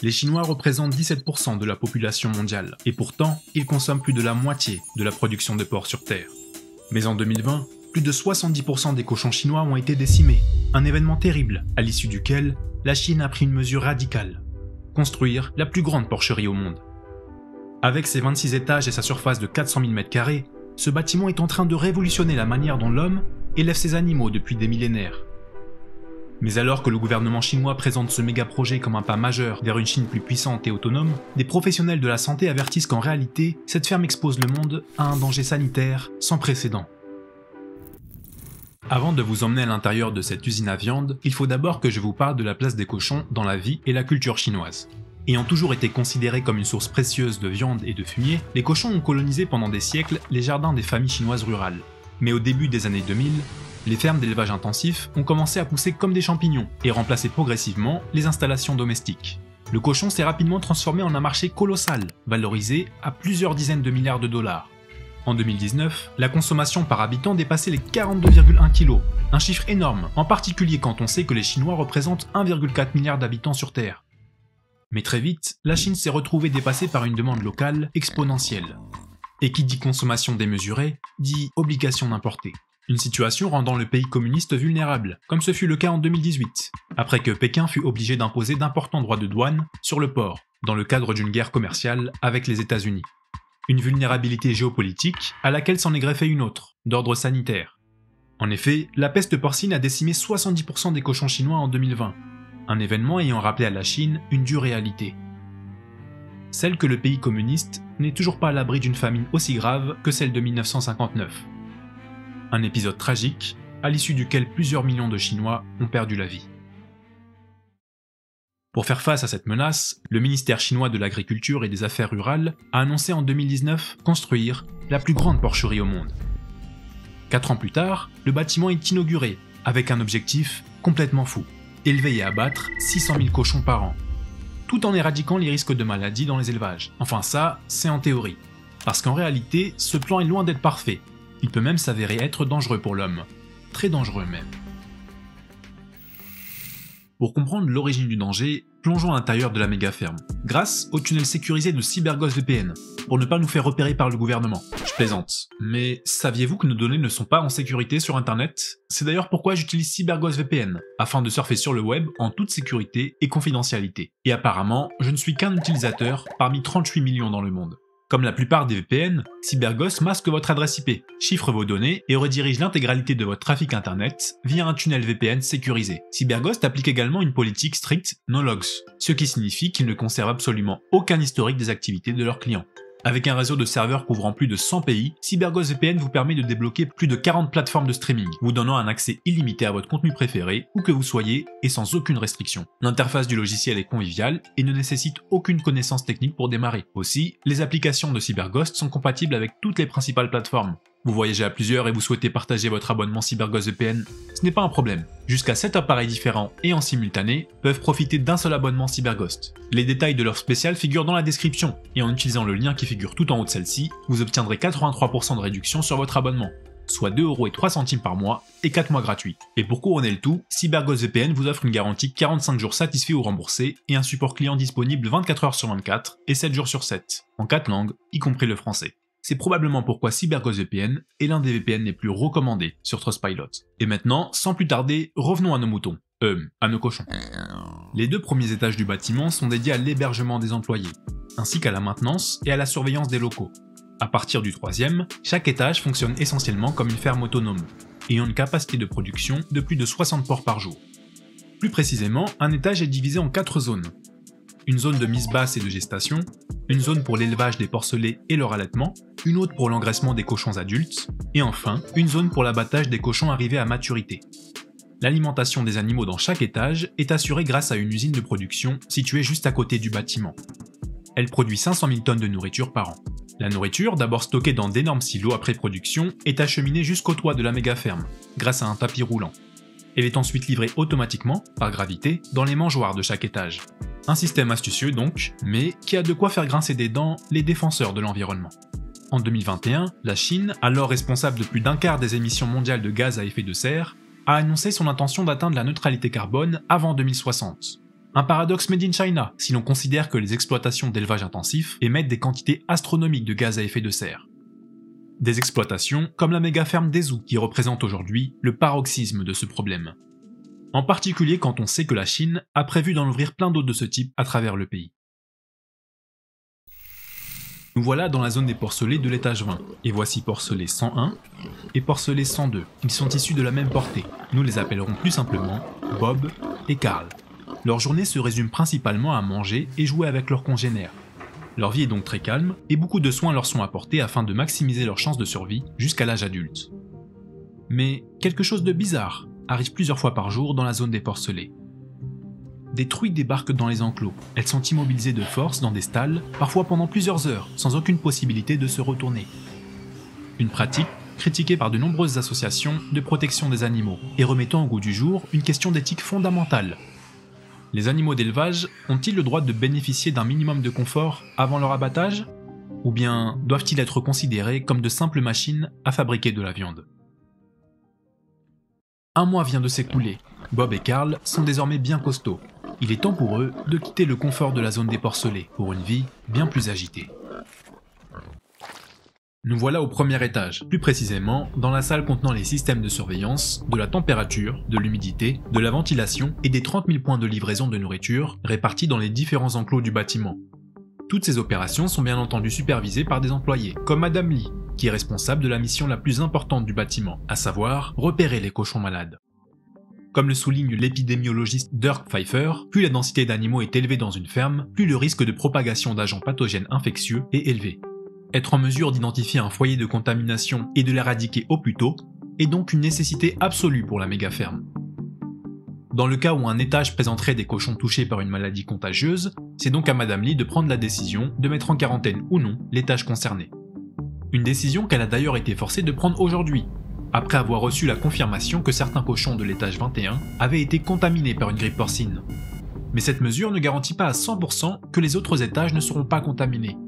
Les Chinois représentent 17% de la population mondiale, et pourtant, ils consomment plus de la moitié de la production de porc sur Terre. Mais en 2020, plus de 70% des cochons chinois ont été décimés, un événement terrible, à l'issue duquel la Chine a pris une mesure radicale: construire la plus grande porcherie au monde. Avec ses 26 étages et sa surface de 400 000 m², ce bâtiment est en train de révolutionner la manière dont l'homme élève ses animaux depuis des millénaires. Mais alors que le gouvernement chinois présente ce méga projet comme un pas majeur vers une Chine plus puissante et autonome, des professionnels de la santé avertissent qu'en réalité, cette ferme expose le monde à un danger sanitaire sans précédent. Avant de vous emmener à l'intérieur de cette usine à viande, il faut d'abord que je vous parle de la place des cochons dans la vie et la culture chinoise. Ayant toujours été considérés comme une source précieuse de viande et de fumier, les cochons ont colonisé pendant des siècles les jardins des familles chinoises rurales. Mais au début des années 2000, les fermes d'élevage intensif ont commencé à pousser comme des champignons et remplacer progressivement les installations domestiques. Le cochon s'est rapidement transformé en un marché colossal, valorisé à plusieurs dizaines de milliards de dollars. En 2019, la consommation par habitant dépassait les 42,1 kg, un chiffre énorme, en particulier quand on sait que les Chinois représentent 1,4 milliard d'habitants sur Terre. Mais très vite, la Chine s'est retrouvée dépassée par une demande locale exponentielle. Et qui dit consommation démesurée, dit obligation d'importer. Une situation rendant le pays communiste vulnérable, comme ce fut le cas en 2018, après que Pékin fut obligé d'imposer d'importants droits de douane sur le porc, dans le cadre d'une guerre commerciale avec les États-Unis. Une vulnérabilité géopolitique à laquelle s'en est greffée une autre, d'ordre sanitaire. En effet, la peste porcine a décimé 70% des cochons chinois en 2020, un événement ayant rappelé à la Chine une dure réalité. Celle que le pays communiste n'est toujours pas à l'abri d'une famine aussi grave que celle de 1959. Un épisode tragique, à l'issue duquel plusieurs millions de Chinois ont perdu la vie. Pour faire face à cette menace, le ministère chinois de l'Agriculture et des Affaires rurales a annoncé en 2019 construire la plus grande porcherie au monde. 4 ans plus tard, le bâtiment est inauguré, avec un objectif complètement fou: élever et abattre 600 000 cochons par an, tout en éradiquant les risques de maladies dans les élevages. Enfin ça, c'est en théorie. Parce qu'en réalité, ce plan est loin d'être parfait. Il peut même s'avérer être dangereux pour l'homme. Très dangereux même. Pour comprendre l'origine du danger, plongeons à l'intérieur de la méga ferme, grâce au tunnel sécurisé de CyberGhost VPN, pour ne pas nous faire repérer par le gouvernement. Je plaisante. Mais saviez-vous que nos données ne sont pas en sécurité sur internet? C'est d'ailleurs pourquoi j'utilise CyberGhost VPN, afin de surfer sur le web en toute sécurité et confidentialité. Et apparemment, je ne suis qu'un utilisateur parmi 38 millions dans le monde. Comme la plupart des VPN, CyberGhost masque votre adresse IP, chiffre vos données et redirige l'intégralité de votre trafic internet via un tunnel VPN sécurisé. CyberGhost applique également une politique stricte no logs, ce qui signifie qu'ils ne conservent absolument aucun historique des activités de leurs clients. Avec un réseau de serveurs couvrant plus de 100 pays, CyberGhost VPN vous permet de débloquer plus de 40 plateformes de streaming, vous donnant un accès illimité à votre contenu préféré, où que vous soyez, et sans aucune restriction. L'interface du logiciel est conviviale et ne nécessite aucune connaissance technique pour démarrer. Aussi, les applications de CyberGhost sont compatibles avec toutes les principales plateformes. Vous voyagez à plusieurs et vous souhaitez partager votre abonnement CyberGhost VPN, ce n'est pas un problème. Jusqu'à 7 appareils différents et en simultané peuvent profiter d'un seul abonnement CyberGhost. Les détails de l'offre spéciale figurent dans la description, et en utilisant le lien qui figure tout en haut de celle-ci, vous obtiendrez 83% de réduction sur votre abonnement, soit 2,03 € par mois et 4 mois gratuits. Et pour couronner le tout, CyberGhost VPN vous offre une garantie 45 jours satisfaits ou remboursés et un support client disponible 24 heures sur 24 et 7 jours sur 7, en 4 langues, y compris le français. C'est probablement pourquoi CyberGhost VPN est l'un des VPN les plus recommandés sur Trustpilot. Et maintenant, sans plus tarder, revenons à nos moutons. À nos cochons. Les 2 premiers étages du bâtiment sont dédiés à l'hébergement des employés, ainsi qu'à la maintenance et à la surveillance des locaux. À partir du 3e, chaque étage fonctionne essentiellement comme une ferme autonome, ayant une capacité de production de plus de 60 porcs par jour. Plus précisément, un étage est divisé en 4 zones. Une zone de mise basse et de gestation, une zone pour l'élevage des porcelets et leur allaitement, une autre pour l'engraissement des cochons adultes, et enfin, une zone pour l'abattage des cochons arrivés à maturité. L'alimentation des animaux dans chaque étage est assurée grâce à une usine de production située juste à côté du bâtiment. Elle produit 500 000 tonnes de nourriture par an. La nourriture, d'abord stockée dans d'énormes silos après production, est acheminée jusqu'au toit de la méga ferme, grâce à un tapis roulant. Elle est ensuite livrée automatiquement, par gravité, dans les mangeoires de chaque étage. Un système astucieux donc, mais qui a de quoi faire grincer des dents les défenseurs de l'environnement. En 2021, la Chine, alors responsable de plus d'un quart des émissions mondiales de gaz à effet de serre, a annoncé son intention d'atteindre la neutralité carbone avant 2060. Un paradoxe made in China, si l'on considère que les exploitations d'élevage intensif émettent des quantités astronomiques de gaz à effet de serre. Des exploitations comme la méga-ferme d'Ezhou qui représente aujourd'hui le paroxysme de ce problème. En particulier quand on sait que la Chine a prévu d'en ouvrir plein d'autres de ce type à travers le pays. Nous voilà dans la zone des porcelets de l'étage 20, et voici porcelet 101 et porcelet 102. Ils sont issus de la même portée. Nous les appellerons plus simplement Bob et Carl. Leur journée se résume principalement à manger et jouer avec leurs congénères. Leur vie est donc très calme, et beaucoup de soins leur sont apportés afin de maximiser leurs chances de survie jusqu'à l'âge adulte. Mais quelque chose de bizarre arrive plusieurs fois par jour dans la zone des porcelets. Des truies débarquent dans les enclos. Elles sont immobilisées de force dans des stalles, parfois pendant plusieurs heures, sans aucune possibilité de se retourner. Une pratique critiquée par de nombreuses associations de protection des animaux, et remettant au goût du jour une question d'éthique fondamentale. Les animaux d'élevage ont-ils le droit de bénéficier d'un minimum de confort avant leur abattage? Ou bien doivent-ils être considérés comme de simples machines à fabriquer de la viande? Un mois vient de s'écouler. Bob et Carl sont désormais bien costauds. Il est temps pour eux de quitter le confort de la zone des porcelets pour une vie bien plus agitée. Nous voilà au premier étage, plus précisément dans la salle contenant les systèmes de surveillance, de la température, de l'humidité, de la ventilation et des 30 000 points de livraison de nourriture répartis dans les différents enclos du bâtiment. Toutes ces opérations sont bien entendu supervisées par des employés, comme Madame Lee, qui est responsable de la mission la plus importante du bâtiment, à savoir repérer les cochons malades. Comme le souligne l'épidémiologiste Dirk Pfeiffer, plus la densité d'animaux est élevée dans une ferme, plus le risque de propagation d'agents pathogènes infectieux est élevé. Être en mesure d'identifier un foyer de contamination et de l'éradiquer au plus tôt est donc une nécessité absolue pour la méga-ferme. Dans le cas où un étage présenterait des cochons touchés par une maladie contagieuse, c'est donc à Madame Lee de prendre la décision de mettre en quarantaine ou non l'étage concerné. Une décision qu'elle a d'ailleurs été forcée de prendre aujourd'hui, après avoir reçu la confirmation que certains cochons de l'étage 21 avaient été contaminés par une grippe porcine. Mais cette mesure ne garantit pas à 100% que les autres étages ne seront pas contaminés.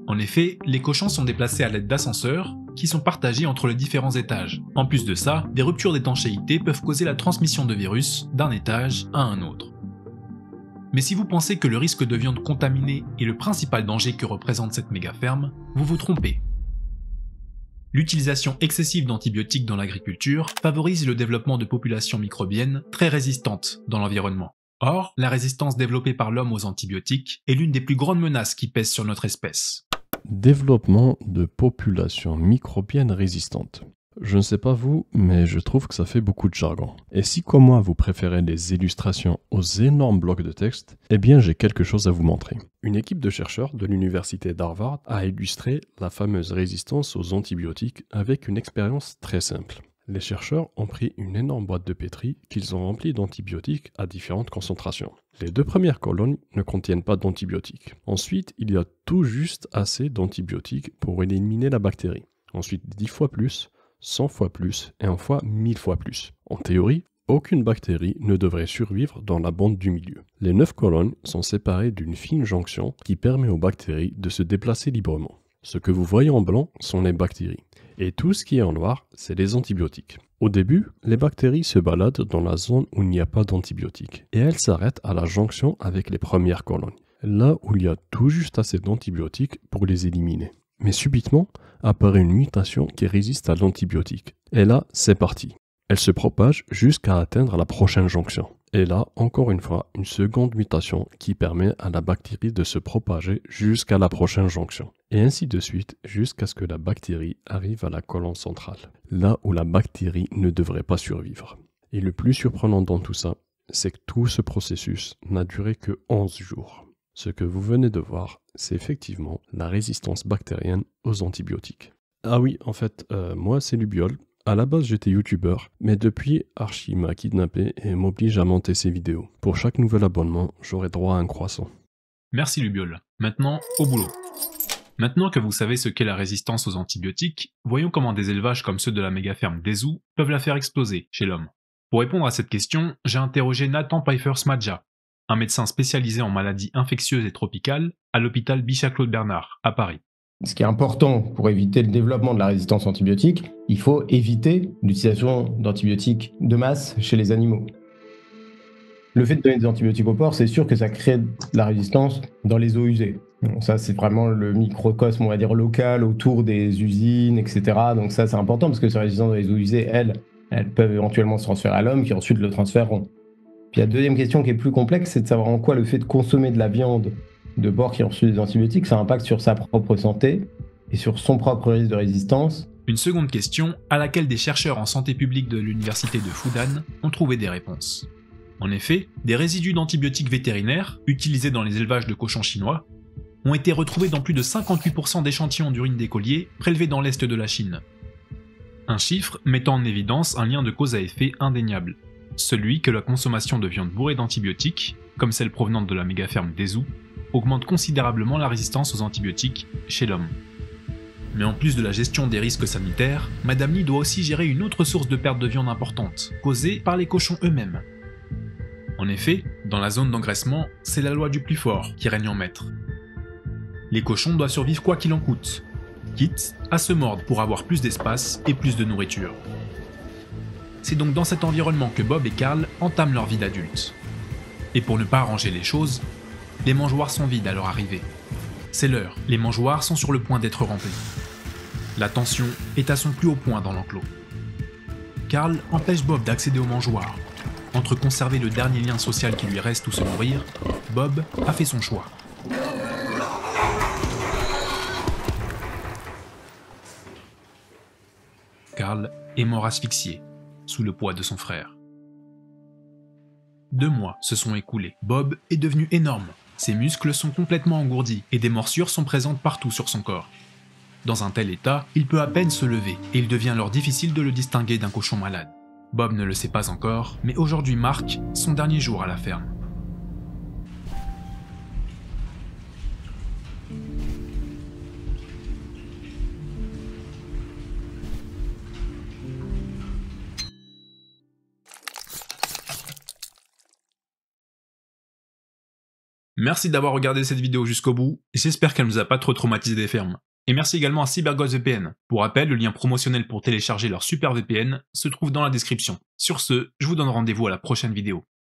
En effet, les cochons sont déplacés à l'aide d'ascenseurs qui sont partagés entre les différents étages. En plus de ça, des ruptures d'étanchéité peuvent causer la transmission de virus d'un étage à un autre. Mais si vous pensez que le risque de viande contaminée est le principal danger que représente cette méga-ferme, vous vous trompez. L'utilisation excessive d'antibiotiques dans l'agriculture favorise le développement de populations microbiennes très résistantes dans l'environnement. Or, la résistance développée par l'homme aux antibiotiques est l'une des plus grandes menaces qui pèsent sur notre espèce. Développement de populations microbiennes résistantes. Je ne sais pas vous, mais je trouve que ça fait beaucoup de jargon. Et si comme moi vous préférez les illustrations aux énormes blocs de texte, eh bien j'ai quelque chose à vous montrer. Une équipe de chercheurs de l'université d'Harvard a illustré la fameuse résistance aux antibiotiques avec une expérience très simple. Les chercheurs ont pris une énorme boîte de pétri qu'ils ont remplie d'antibiotiques à différentes concentrations. Les deux premières colonnes ne contiennent pas d'antibiotiques. Ensuite, il y a tout juste assez d'antibiotiques pour éliminer la bactérie. Ensuite, 10 fois plus, 100 fois plus et enfin 1000 fois plus. En théorie, aucune bactérie ne devrait survivre dans la bande du milieu. Les 9 colonnes sont séparées d'une fine jonction qui permet aux bactéries de se déplacer librement. Ce que vous voyez en blanc sont les bactéries. Et tout ce qui est en noir, c'est les antibiotiques. Au début, les bactéries se baladent dans la zone où il n'y a pas d'antibiotiques. Et elles s'arrêtent à la jonction avec les premières colonnes. Là où il y a tout juste assez d'antibiotiques pour les éliminer. Mais subitement, apparaît une mutation qui résiste à l'antibiotique. Et là, c'est parti. Elle se propage jusqu'à atteindre la prochaine jonction. Et là, encore une fois, une seconde mutation qui permet à la bactérie de se propager jusqu'à la prochaine jonction. Et ainsi de suite, jusqu'à ce que la bactérie arrive à la colonne centrale, là où la bactérie ne devrait pas survivre. Et le plus surprenant dans tout ça, c'est que tout ce processus n'a duré que 11 jours. Ce que vous venez de voir, c'est effectivement la résistance bactérienne aux antibiotiques. Ah oui, en fait, moi c'est Lubiol. À la base, j'étais youtubeur, mais depuis, Archie m'a kidnappé et m'oblige à monter ses vidéos. Pour chaque nouvel abonnement, j'aurai droit à un croissant. Merci Lubiol. Maintenant, au boulot. Maintenant que vous savez ce qu'est la résistance aux antibiotiques, voyons comment des élevages comme ceux de la méga-ferme d'Ezhou peuvent la faire exploser chez l'homme. Pour répondre à cette question, j'ai interrogé Nathan Pfeiffer-Smadja, un médecin spécialisé en maladies infectieuses et tropicales à l'hôpital Bichat-Claude-Bernard, à Paris. Ce qui est important pour éviter le développement de la résistance antibiotique, il faut éviter l'utilisation d'antibiotiques de masse chez les animaux. Le fait de donner des antibiotiques au porc, c'est sûr que ça crée de la résistance dans les eaux usées. Donc ça, c'est vraiment le microcosme, on va dire, local autour des usines, etc. Donc ça, c'est important parce que ces résistances dans les eaux usées, elles peuvent éventuellement se transférer à l'homme qui ensuite le transféreront. Puis la deuxième question qui est plus complexe, c'est de savoir en quoi le fait de consommer de la viande de porc qui a reçu des antibiotiques, ça impacte sur sa propre santé et sur son propre risque de résistance. Une seconde question à laquelle des chercheurs en santé publique de l'université de Fudan ont trouvé des réponses. En effet, des résidus d'antibiotiques vétérinaires, utilisés dans les élevages de cochons chinois, ont été retrouvés dans plus de 58% d'échantillons d'urine d'écoliers prélevés dans l'est de la Chine. Un chiffre mettant en évidence un lien de cause à effet indéniable, celui que la consommation de viande bourrée d'antibiotiques, comme celle provenant de la méga-ferme Dezhou, augmente considérablement la résistance aux antibiotiques chez l'homme. Mais en plus de la gestion des risques sanitaires, Madame Li doit aussi gérer une autre source de perte de viande importante, causée par les cochons eux-mêmes. En effet, dans la zone d'engraissement, c'est la loi du plus fort qui règne en maître. Les cochons doivent survivre quoi qu'il en coûte, quitte à se mordre pour avoir plus d'espace et plus de nourriture. C'est donc dans cet environnement que Bob et Carl entament leur vie d'adultes. Et pour ne pas arranger les choses, les mangeoires sont vides à leur arrivée. C'est l'heure, les mangeoires sont sur le point d'être remplis. La tension est à son plus haut point dans l'enclos. Carl empêche Bob d'accéder aux mangeoires. Entre conserver le dernier lien social qui lui reste ou se nourrir, Bob a fait son choix. Carl est mort asphyxié, sous le poids de son frère. 2 mois se sont écoulés. Bob est devenu énorme. Ses muscles sont complètement engourdis et des morsures sont présentes partout sur son corps. Dans un tel état, il peut à peine se lever et il devient alors difficile de le distinguer d'un cochon malade. Bob ne le sait pas encore, mais aujourd'hui marque son dernier jour à la ferme. Merci d'avoir regardé cette vidéo jusqu'au bout, j'espère qu'elle ne vous a pas trop traumatisé des fermes. Et merci également à CyberGhost VPN. Pour rappel, le lien promotionnel pour télécharger leur super VPN se trouve dans la description. Sur ce, je vous donne rendez-vous à la prochaine vidéo.